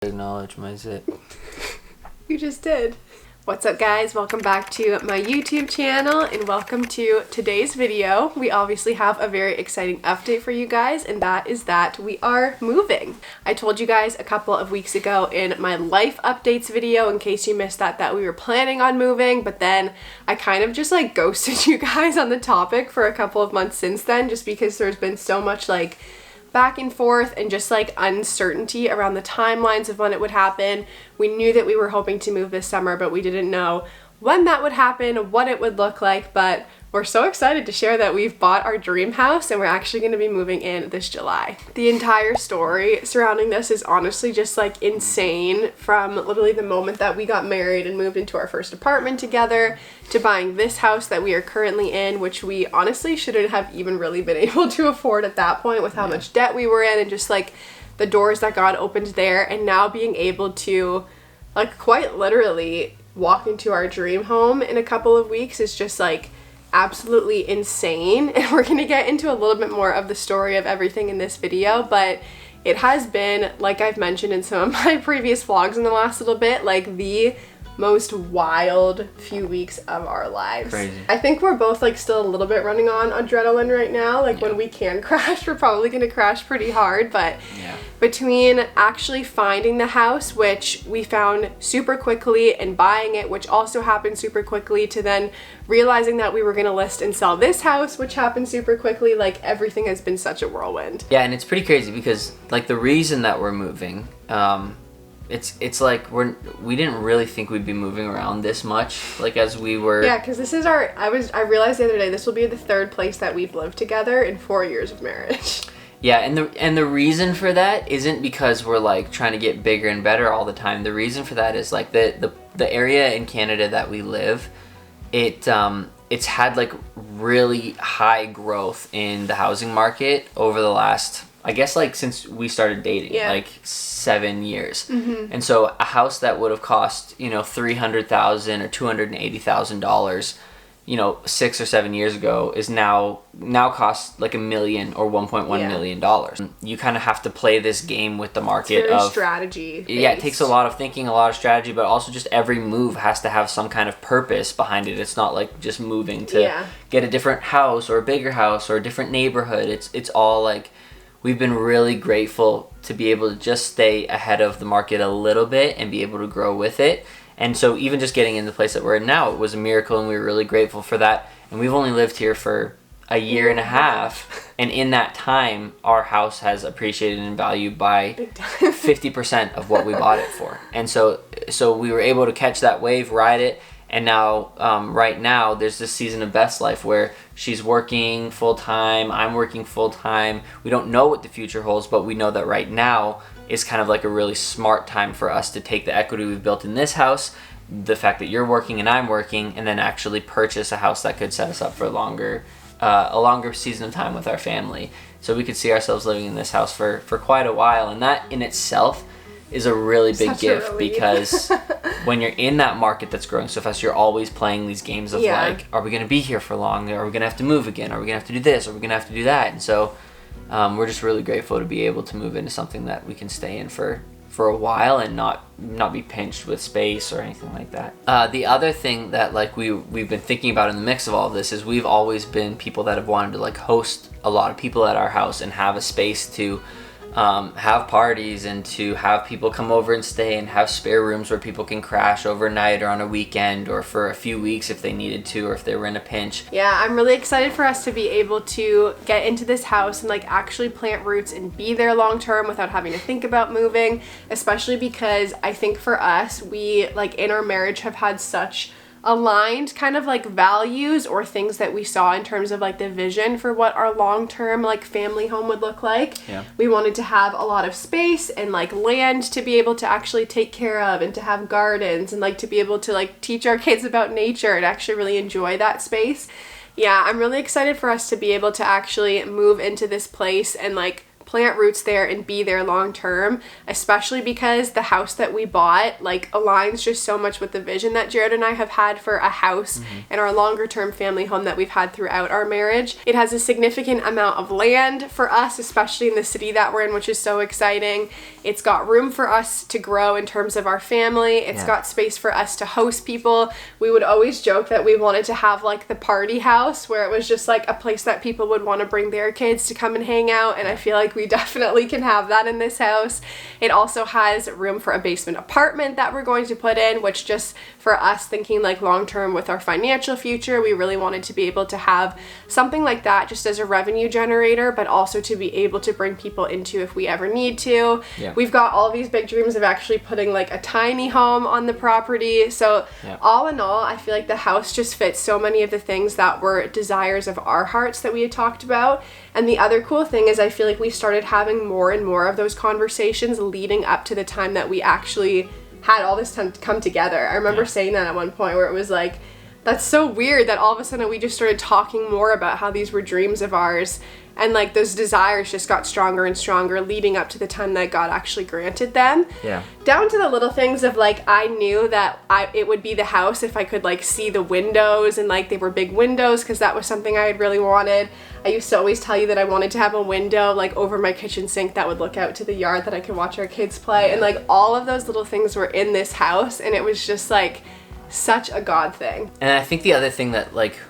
Acknowledge my zip. You just did. What's up, guys? Welcome back to my YouTube channel and welcome to today's video. We obviously have a very exciting update for you guys, and that is that we are moving. I told you guys a couple of weeks ago in my life updates video, in case you missed that we were planning on moving, but then I kind of just like ghosted you guys on the topic for a couple of months since then, just because there's been so much like back and forth and just like uncertainty around the timelines of when it would happen. We knew that we were hoping to move this summer, but we didn't know when that would happen, what it would look like. But we're so excited to share that we've bought our dream house and we're actually going to be moving in this July. The entire story surrounding this is honestly just like insane, from literally the moment that we got married and moved into our first apartment together to buying this house that we are currently in, which we honestly shouldn't have even really been able to afford at that point with how much debt we were in, and just like the doors that God opened there, and now being able to like quite literally walk into our dream home in a couple of weeks is just like absolutely insane. And we're gonna get into a little bit more of the story of everything in this video, but it has been, like I've mentioned in some of my previous vlogs in the last little bit, like the most wild few weeks of our lives. Crazy. I think we're both like still a little bit running on adrenaline right now. Like when we can crash, we're probably gonna crash pretty hard, but between actually finding the house, which we found super quickly, and buying it, which also happened super quickly, to then realizing that we were gonna list and sell this house, which happened super quickly, like everything has been such a whirlwind. Yeah, and it's pretty crazy because like the reason that we're moving, it's like we didn't really think we'd be moving around this much, like as we were. Yeah, because this is I realized the other day, this will be the third place that we've lived together in 4 years of marriage. Yeah, and the reason for that isn't because we're like trying to get bigger and better all the time. The reason for that is like the area in Canada that we live, it's had like really high growth in the housing market over the last, I guess, like since we started dating, like 7 years. And so a house that would have cost, $300,000 or $280,000, 6 or 7 years ago is now costs like $1 million or $1.1 million. You kind of have to play this game with the market. It's very strategy based. Yeah, it takes a lot of thinking, a lot of strategy, but also just every move has to have some kind of purpose behind it. It's not like just moving to get a different house or a bigger house or a different neighborhood. It's all like, we've been really grateful to be able to just stay ahead of the market a little bit and be able to grow with it. And so even just getting in the place that we're in now, it was a miracle, and we were really grateful for that. And we've only lived here for a year and a half. And in that time, our house has appreciated in value by 50% of what we bought it for. And so we were able to catch that wave, ride it. And now, right now, there's this season of Beth's life where she's working full-time, I'm working full-time. We don't know what the future holds, but we know that right now is kind of like a really smart time for us to take the equity we've built in this house, the fact that you're working and I'm working, and then actually purchase a house that could set us up for a longer season of time with our family. So we could see ourselves living in this house for quite a while, and that in itself is a really big gift, because when you're in that market that's growing so fast, you're always playing these games of like, are we going to be here for long? Are we going to have to move again? Are we going to have to do this? Are we going to have to do that? And so we're just really grateful to be able to move into something that we can stay in for a while and not be pinched with space or anything like that. The other thing that like we've been thinking about in the mix of all of this is we've always been people that have wanted to like host a lot of people at our house and have a space to have parties and to have people come over and stay and have spare rooms where people can crash overnight or on a weekend or for a few weeks if they needed to, or if they were in a pinch. Yeah, I'm really excited for us to be able to get into this house and like actually plant roots and be there long term without having to think about moving, especially because I think for us, we like in our marriage have had such aligned kind of like values or things that we saw in terms of like the vision for what our long-term like family home would look like. We wanted to have a lot of space and like land to be able to actually take care of, and to have gardens, and like to be able to like teach our kids about nature and actually really enjoy that space. I'm really excited for us to be able to actually move into this place and like plant roots there and be there long term, especially because the house that we bought like aligns just so much with the vision that Jared and I have had for a house and our longer term family home that we've had throughout our marriage. It has a significant amount of land for us, especially in the city that we're in, which is so exciting. It's got room for us to grow in terms of our family. It's got space for us to host people. We would always joke that we wanted to have like the party house where it was just like a place that people would want to bring their kids to come and hang out, and I feel like we definitely can have that in this house. It also has room for a basement apartment that we're going to put in, which just for us thinking like long term with our financial future, we really wanted to be able to have something like that just as a revenue generator, but also to be able to bring people into if we ever need to. We've got all these big dreams of actually putting like a tiny home on the property. So all in all, I feel like the house just fits so many of the things that were desires of our hearts that we had talked about. And the other cool thing is I feel like we started having more and more of those conversations leading up to the time that we actually had all this time to come together. I remember saying that at one point where it was like, that's so weird that all of a sudden we just started talking more about how these were dreams of ours, and like those desires just got stronger and stronger leading up to the time that God actually granted them. Down to the little things of like, I knew that it would be the house if I could like see the windows, and like they were big windows because that was something I had really wanted. I used to always tell you that I wanted to have a window like over my kitchen sink that would look out to the yard that I could watch our kids play, and like all of those little things were in this house, and it was just like such a God thing. And I think the other thing that like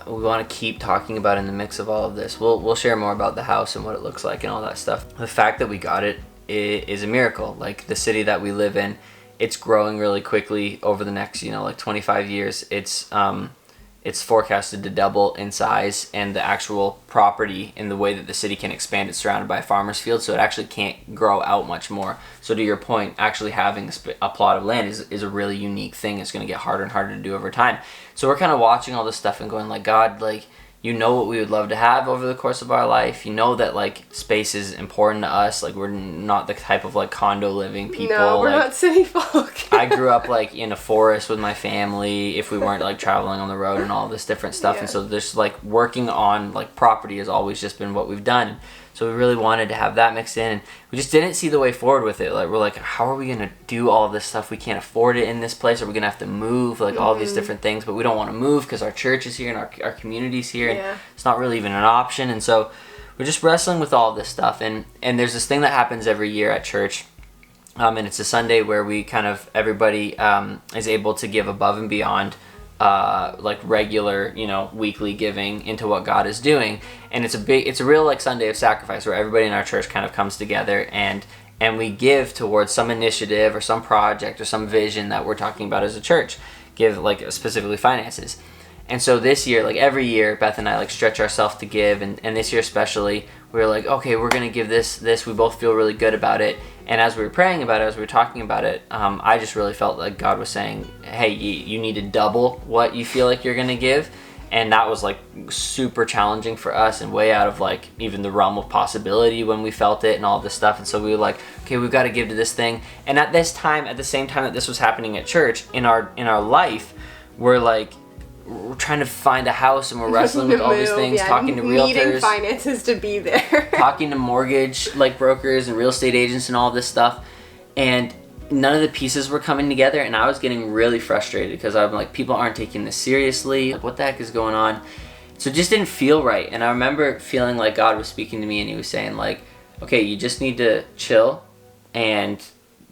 we want to keep talking about in the mix of all of this, we'll share more about the house and what it looks like and all that stuff. The fact that we got it is a miracle. Like the city that we live in, it's growing really quickly over the next, like 25 years. It's forecasted to double in size, and the actual property in the way that the city can expand, it's surrounded by a farmer's field, so it actually can't grow out much more. So to your point, actually having a plot of land is a really unique thing. It's going to get harder and harder to do over time. So we're kind of watching all this stuff and going like, God, like, you know what we would love to have over the course of our life. You know that like space is important to us. Like we're not the type of like condo living people. No, we're like, not city folk. I grew up like in a forest with my family if we weren't like traveling on the road and all this different stuff. And so there's like working on like property has always just been what we've done. So we really wanted to have that mixed in, and we just didn't see the way forward with it. Like we're like, how are we gonna do all of this stuff? We can't afford it in this place. Are we gonna have to move? Like all these different things, but we don't want to move because our church is here and our community's here, and it's not really even an option. And so we're just wrestling with all of this stuff. And there's this thing that happens every year at church, and it's a Sunday where we kind of everybody is able to give above and beyond. Like regular, weekly giving into what God is doing, and it's a real like Sunday of sacrifice where everybody in our church kind of comes together and we give towards some initiative or some project or some vision that we're talking about as a church. Give like specifically finances. And so this year, like every year, Beth and I like stretch ourselves to give, and this year especially, we were like, okay, we're gonna give this. We both feel really good about it. And as we were praying about it, as we were talking about it, I just really felt like God was saying, hey, you need to double what you feel like you're gonna give. And that was like super challenging for us and way out of like even the realm of possibility when we felt it and all this stuff. And so we were like, okay, we've got to give to this thing. And at the same time that this was happening at church, in our life, we're trying to find a house, and we're wrestling with all these things, talking to realtors, needing finances to be there, talking to mortgage brokers and real estate agents and all this stuff, and none of the pieces were coming together. And I was getting really frustrated because I'm like, people aren't taking this seriously. Like, what the heck is going on? So it just didn't feel right. And I remember feeling like God was speaking to me, and he was saying like, okay, you just need to chill and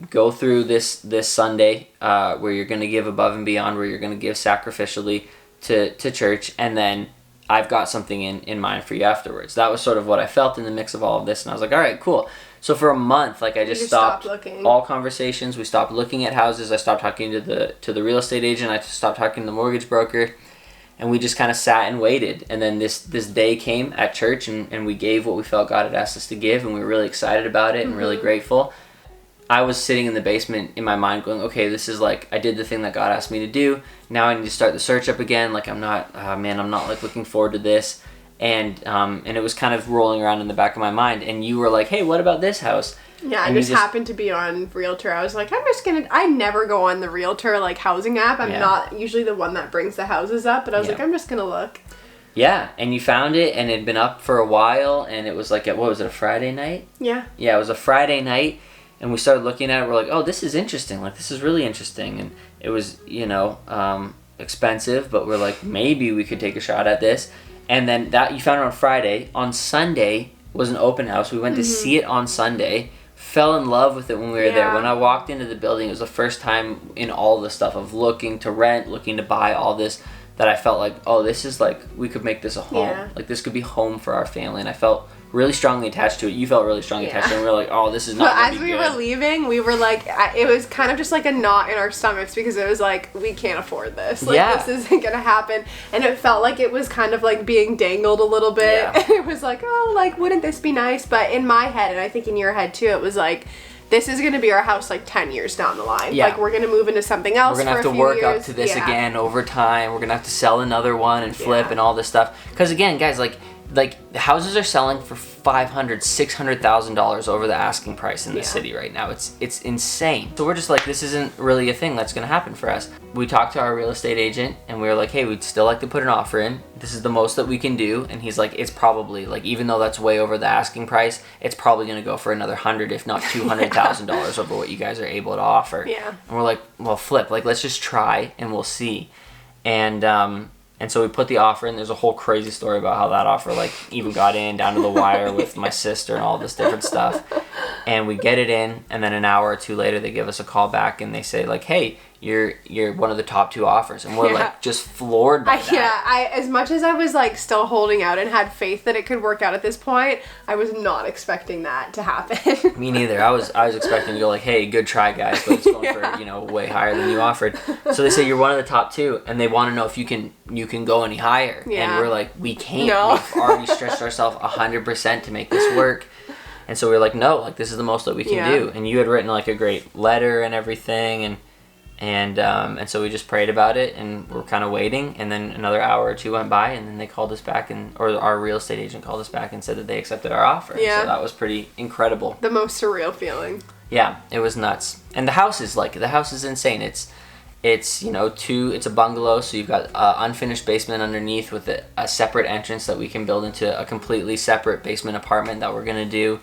go through this Sunday where you're going to give above and beyond, where you're going to give sacrificially to church, and then I've got something in mind for you afterwards. That was sort of what I felt in the mix of all of this, and I was like, all right, cool. So for a month, like I just stopped all conversations. We stopped looking at houses. I stopped talking to the real estate agent. I stopped talking to the mortgage broker, and we just kind of sat and waited. And then this day came at church, and we gave what we felt God had asked us to give, and we were really excited about it and really grateful. I was sitting in the basement in my mind going, okay, this is like, I did the thing that God asked me to do. Now I need to start the search up again. Like I'm not like looking forward to this. And it was kind of rolling around in the back of my mind. And you were like, hey, what about this house? Yeah, I just happened to be on Realtor. I was like, I never go on the Realtor like housing app. I'm not usually the one that brings the houses up, but I was like, I'm just going to look. Yeah, and you found it, and it had been up for a while, and it was like, what was it, a Friday night? Yeah. Yeah, it was a Friday night, and we started looking at it, we're like, oh, this is interesting, like, this is really interesting, and it was, expensive, but we're like, maybe we could take a shot at this, and then that, you found it on Friday. On Sunday was an open house, we went to see it on Sunday, fell in love with it when we were there. When I walked into the building, it was the first time in all the stuff of looking to rent, looking to buy all this, that I felt like, oh, this is like, we could make this a home. Yeah. Like, this could be home for our family. And I felt really strongly attached to it. You felt really strongly attached to it. And we were like, oh, this is not gonna be good. As we were leaving, we were like, it was kind of just like a knot in our stomachs because it was like, we can't afford this. Like, this isn't gonna happen. And it felt like it was kind of like being dangled a little bit. Yeah. And it was like, oh, like, wouldn't this be nice? But in my head, and I think in your head too, it was like, this is going to be our house like 10 years down the line. Yeah. Like, we're going to move into something else. We're going to have to work up to this again over time. We're going to have to sell another one and flip and all this stuff. Because again, guys, like the houses are selling for $500,000, $600,000 over the asking price in the city right now. It's insane. So we're just like, this isn't really a thing that's going to happen for us. We talked to our real estate agent and we were like, hey, we'd still like to put an offer in. This is the most that we can do. And he's like, it's probably like, even though that's way over the asking price, it's probably going to go for another $100,000, if not $200,000 over what you guys are able to offer. Yeah. And we're like, well, flip, like, let's just try and we'll see. And so we put the offer in. There's a whole crazy story about how that offer, like, even got in down to the wire with my sister and all this different stuff. And we get it in, and then an hour or two later, they give us a call back, and they say, like, hey, you're one of the top 2 offers. And we're, like, just floored by that. Yeah, as much as I was, like, still holding out and had faith that it could work out at this point, I was not expecting that to happen. Me neither. I was expecting to go, like, hey, good try, guys, but it's going for, way higher than you offered. So they say you're one of the top 2, and they want to know if you can go any higher. Yeah. And we're like, we can't. No. We've already stretched ourselves 100% to make this work. And so we were like, no, like, this is the most that we can do. And you had written, like, a great letter and everything, and so we just prayed about it, and we're kind of waiting, and then another hour or two went by, and then they called us back, or our real estate agent called us back and said that they accepted our offer. Yeah. So that was pretty incredible. The most surreal feeling. Yeah, it was nuts. And the house is insane. It's a bungalow, so you've got an unfinished basement underneath with a separate entrance that we can build into a completely separate basement apartment that we're going to do.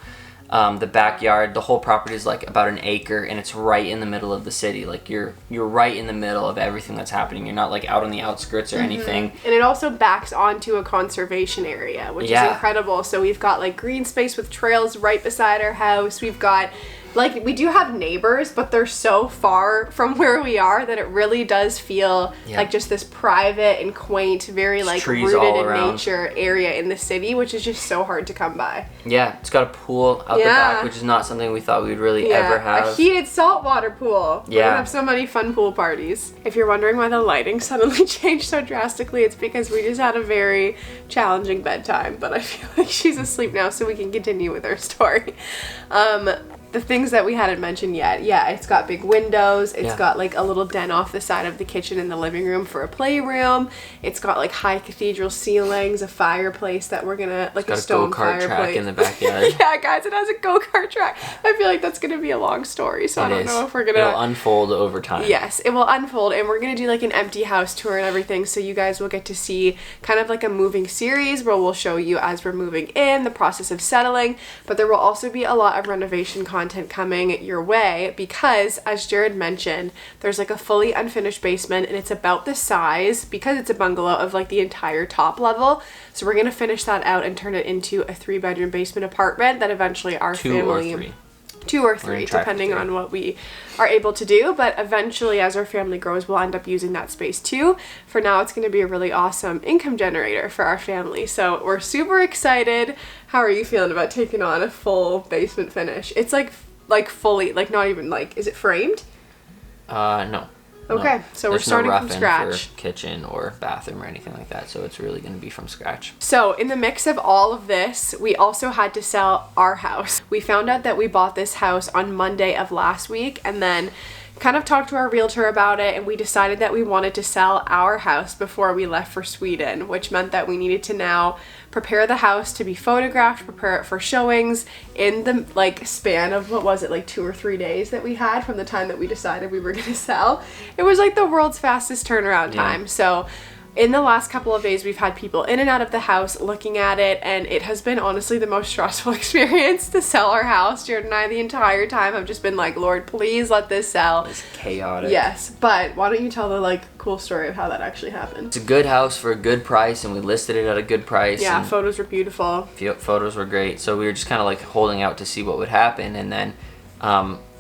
The backyard, the whole property is like about an acre, and it's right in the middle of the city. Like, you're right in the middle of everything that's happening. You're not like out on the outskirts or anything. And it also backs onto a conservation area, which is incredible. So we've got like green space with trails right beside our house. We've got, like, we do have neighbors, but they're so far from where we are that it really does feel like just this private and quaint, very like rooted in nature area in the city, which is just so hard to come by. Yeah, it's got a pool out the back, which is not something we thought we would really ever have. A heated saltwater pool. We're gonna have so many fun pool parties. If you're wondering why the lighting suddenly changed so drastically, it's because we just had a very challenging bedtime, but I feel like she's asleep now, so we can continue with our story. The things that we hadn't mentioned yet. Yeah, it's got big windows. It's got like a little den off the side of the kitchen in the living room for a playroom. It's got like high cathedral ceilings, a fireplace that we're gonna, like, a stone fireplace. It's got a go-kart track in the backyard. Yeah, guys, it has a go-kart track. I feel like that's gonna be a long story, so I don't know if we're gonna... It'll unfold over time. Yes, it will unfold, and we're gonna do like an empty house tour and everything, so you guys will get to see kind of like a moving series where we'll show you as we're moving in, the process of settling, but there will also be a lot of renovation content coming your way because, as Jared mentioned, there's like a fully unfinished basement, and it's about the size, because it's a bungalow, of like the entire top level. So we're gonna finish that out and turn it into a 3-bedroom basement apartment that eventually our family... 2 or 3, depending on what we are able to do, but eventually as our family grows we'll end up using that space too. For now, it's going to be a really awesome income generator for our family, so we're super excited. How are you feeling about taking on a full basement finish? It's like fully, like, not even like, is it framed? No. Okay, no. So we're starting from scratch. For kitchen or bathroom or anything like that, so it's really going to be from scratch. So in the mix of all of this, we also had to sell our house. We found out that we bought this house on Monday of last week, and then kind of talked to our realtor about it, and we decided that we wanted to sell our house before we left for Sweden, which meant that we needed to now prepare the house to be photographed, prepare it for showings in the like span of, what was it, like 2 or 3 days that we had from the time that we decided we were going to sell. It was like the world's fastest turnaround time. So in the last couple of days, we've had people in and out of the house looking at it, and it has been honestly the most stressful experience to sell our house. Jared and I, the entire time, have just been like, Lord, please let this sell. It's chaotic. Yes, but why don't you tell the like cool story of how that actually happened? It's a good house for a good price, and we listed it at a good price. Yeah, photos were beautiful. Photos were great, so we were just kind of like holding out to see what would happen, and then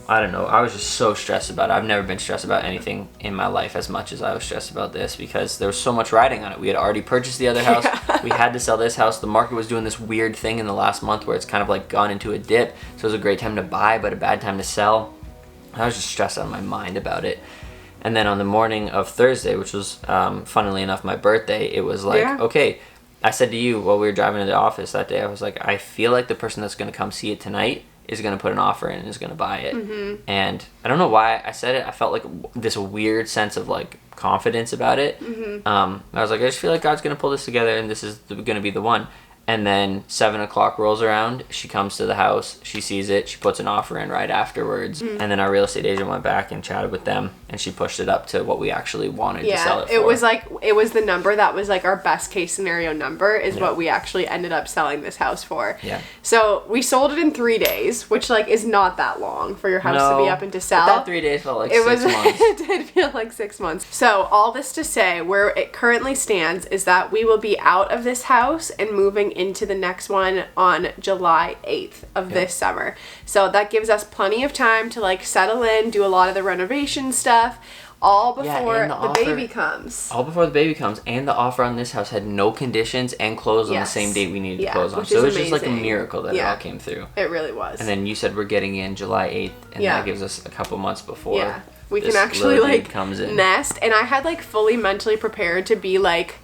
I don't know, I was just so stressed about it. I've never been stressed about anything in my life as much as I was stressed about this, because there was so much riding on it. We had already purchased the other house. We had to sell this house. The market was doing this weird thing in the last month where it's kind of like gone into a dip, so it was a great time to buy but a bad time to sell. I was just stressed out of my mind about it. And then on the morning of Thursday, which was funnily enough my birthday, it was like, okay, I said to you while we were driving to the office that day, I was like, I feel like the person that's going to come see it tonight is going to put an offer in and is going to buy it. Mm-hmm. And I don't know why I said it. I felt like this weird sense of like confidence about it. Mm-hmm. I was like, I just feel like God's going to pull this together and this is going to be the one. And then 7 o'clock rolls around, she comes to the house, she sees it, she puts an offer in right afterwards. Mm-hmm. And then our real estate agent went back and chatted with them, and she pushed it up to what we actually wanted to sell it for. It was the number that was like our best case scenario number is what we actually ended up selling this house for. Yeah. So we sold it in 3 days, which like is not that long for your house to be up and to sell. But that 3 days felt like 6 months. It did feel like 6 months. So all this to say, where it currently stands is that we will be out of this house and moving into the next one on July 8th of this summer. So that gives us plenty of time to like settle in, do a lot of the renovation stuff, all before the baby comes. All before the baby comes. And the offer on this house had no conditions and closed on the same date we needed to close on. So it was just like a miracle that it all came through. It really was. And then you said we're getting in July 8th, and that gives us a couple months before we can actually like nest. And I had like fully mentally prepared to be like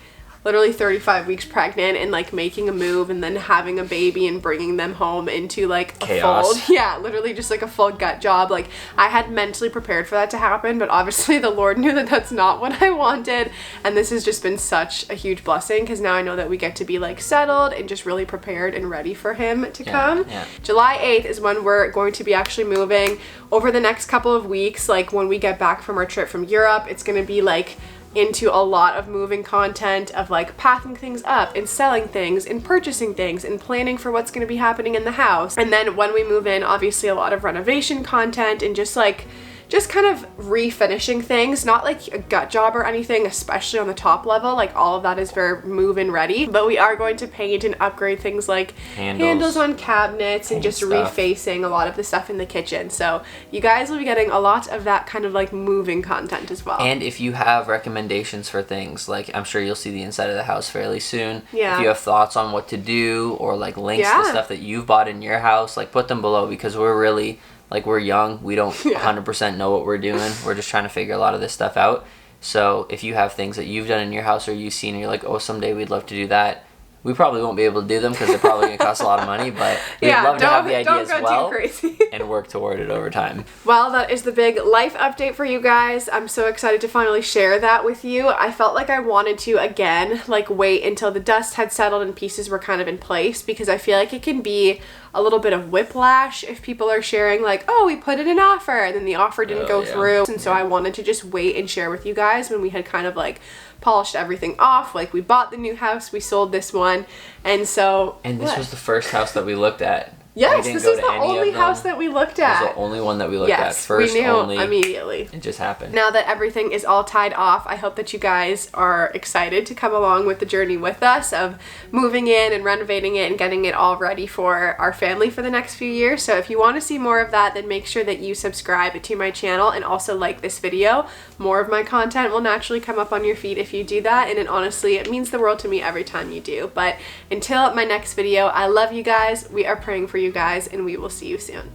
literally 35 weeks pregnant and like making a move and then having a baby and bringing them home into like a chaos. full, literally just like a full gut job. Like I had mentally prepared for that to happen, but obviously the Lord knew that that's not what I wanted, and this has just been such a huge blessing because now I know that we get to be like settled and just really prepared and ready for him to come. July 8th is when we're going to be actually moving. Over the next couple of weeks, like when we get back from our trip from Europe, it's going to be like into a lot of moving content of like packing things up and selling things and purchasing things and planning for what's going to be happening in the house. And then when we move in, obviously a lot of renovation content and just kind of refinishing things, not like a gut job or anything, especially on the top level. Like all of that is very move-in ready, but we are going to paint and upgrade things like handles on cabinets and just refacing a lot of the stuff in the kitchen. So you guys will be getting a lot of that kind of like moving content as well. And if you have recommendations for things, like I'm sure you'll see the inside of the house fairly soon. Yeah. If you have thoughts on what to do or like links to stuff that you've bought in your house, like put them below, because we're really like, we're young. We don't 100% know what we're doing. We're just trying to figure a lot of this stuff out. So if you have things that you've done in your house or you've seen and you're like, oh, someday we'd love to do that, we probably won't be able to do them because they're probably going to cost a lot of money, but we'd love to have the ideas well and work toward it over time. Well, that is the big life update for you guys. I'm so excited to finally share that with you. I felt like I wanted to, again, like wait until the dust had settled and pieces were kind of in place, because I feel like it can be a little bit of whiplash if people are sharing like, oh, we put in an offer and then the offer didn't go through. And so I wanted to just wait and share with you guys when we had kind of like polished everything off. Like we bought the new house, we sold this one, and so this was the first house that we looked at. Yes, this is the only house that we looked at. It was the only one that we looked at. First, we knew only, immediately. It just happened. Now that everything is all tied off, I hope that you guys are excited to come along with the journey with us of moving in and renovating it and getting it all ready for our family for the next few years. So if you want to see more of that, then make sure that you subscribe to my channel and also like this video. More of my content will naturally come up on your feed if you do that, and it means the world to me every time you do. But until my next video, I love you guys. We are praying for you guys, and we will see you soon.